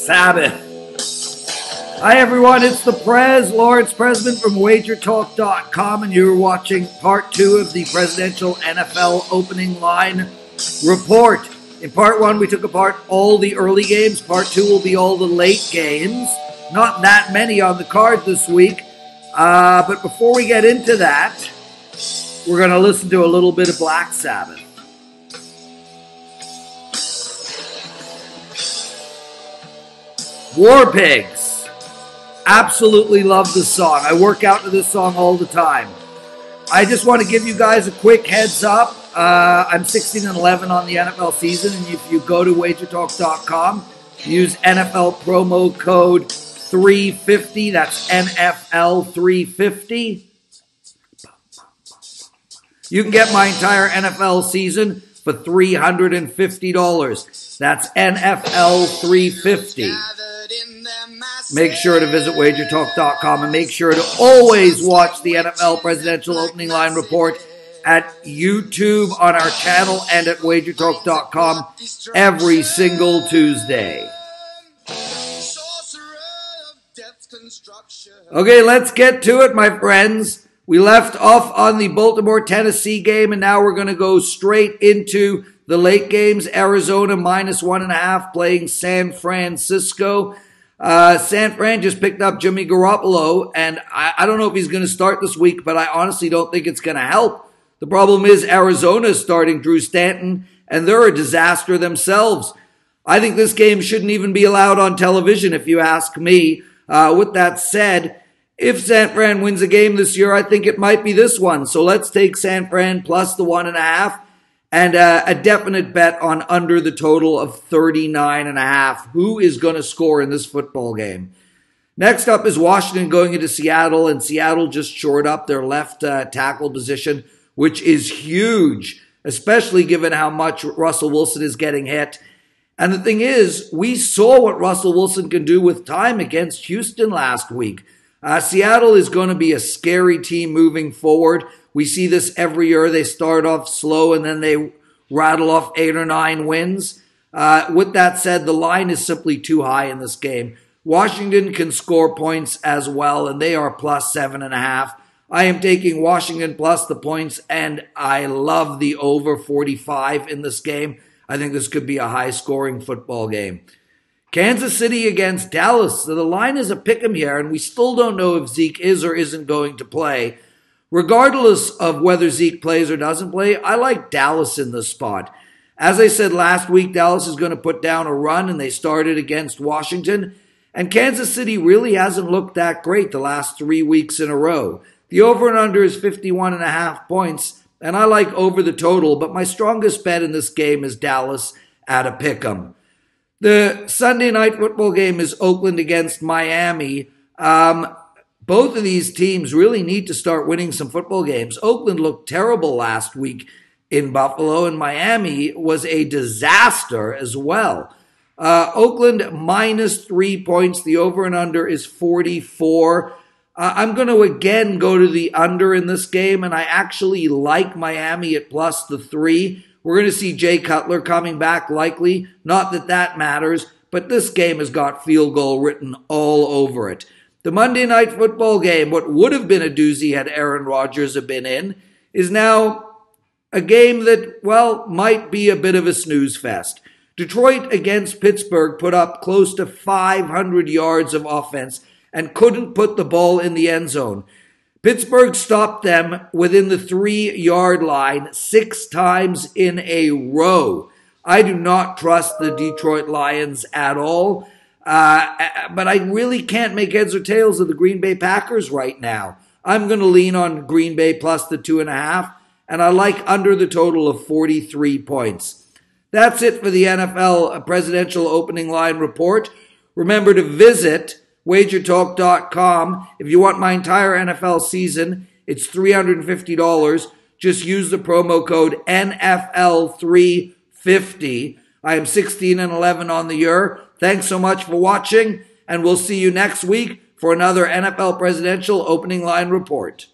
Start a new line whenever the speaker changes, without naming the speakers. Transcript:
Sabbath. Hi everyone, it's the Lawrence Prezman from WagerTalk.com, and you're watching part 2 of the presidential NFL opening line report. In part 1, we took apart all the early games. Part 2 will be all the late games. Not that many on the card this week. But before we get into that, we're going to listen to a little bit of Black Sabbath. War Pigs. Absolutely love this song. I work out to this song all the time. I just want to give you guys a quick heads up. I'm 16-11 on the NFL season, and if you go to WagerTalk.com, use NFL promo code 350. That's NFL 350. You can get my entire NFL season for $350. That's NFL 350. Make sure to visit WagerTalk.com and make sure to always watch the NFL Presidential Opening Line Report at YouTube on our channel and at WagerTalk.com every single Tuesday. Okay, let's get to it, my friends. We left off on the Baltimore-Tennessee game, and now we're going to go straight into the late games. Arizona -1.5 playing San Francisco. San Fran just picked up Jimmy Garoppolo, and I don't know if he's going to start this week, but I honestly don't think it's going to help. The problem is Arizona is starting Drew Stanton, and they're a disaster themselves. I think this game shouldn't even be allowed on television, if you ask me. With that said, if San Fran wins a game this year, I think it might be this one. So let's take San Fran plus the 1.5 and a definite bet on under the total of 39.5. Who is going to score in this football game? Next up is Washington going into Seattle, and Seattle just shored up their left tackle position, which is huge, especially given how much Russell Wilson is getting hit. And the thing is, we saw what Russell Wilson can do with time against Houston last week. Seattle is going to be a scary team moving forward. We see this every year. They start off slow and then they rattle off 8 or 9 wins. With that said, the line is simply too high in this game. Washington can score points as well, and they are plus 7.5. I am taking Washington plus the points, and I love the over 45 in this game. I think this could be a high-scoring football game. Kansas City against Dallas. So the line is a pick'em here, and we still don't know if Zeke is or isn't going to play. Regardless of whether Zeke plays or doesn't play, I like Dallas in this spot. As I said last week, Dallas is going to put down a run, and they started against Washington. And Kansas City really hasn't looked that great the last 3 weeks in a row. The over and under is 51.5 points, and I like over the total, but my strongest bet in this game is Dallas at a pick'em. The Sunday night football game is Oakland against Miami. Both of these teams really need to start winning some football games. Oakland looked terrible last week in Buffalo, and Miami was a disaster as well. Oakland -3 points. The over and under is 44. I'm going to again go to the under in this game, and I actually like Miami at plus the 3. We're going to see Jay Cutler coming back likely. Not that that matters, but this game has got field goal written all over it. The Monday night football game, what would have been a doozy had Aaron Rodgers have been in, is now a game that, well, might be a bit of a snooze fest. Detroit against Pittsburgh put up close to 500 yards of offense and couldn't put the ball in the end zone. Pittsburgh stopped them within the 3-yard line 6 times in a row. I do not trust the Detroit Lions at all, but I really can't make heads or tails of the Green Bay Packers right now. I'm going to lean on Green Bay plus the 2.5, and I like under the total of 43 points. That's it for the NFL Presidential Opening Line Report. Remember to visit WagerTalk.com. If you want my entire NFL season, it's $350. Just use the promo code NFL350. I am 16-11 on the year. Thanks so much for watching, and we'll see you next week for another NFL Presidential Opening Line Report.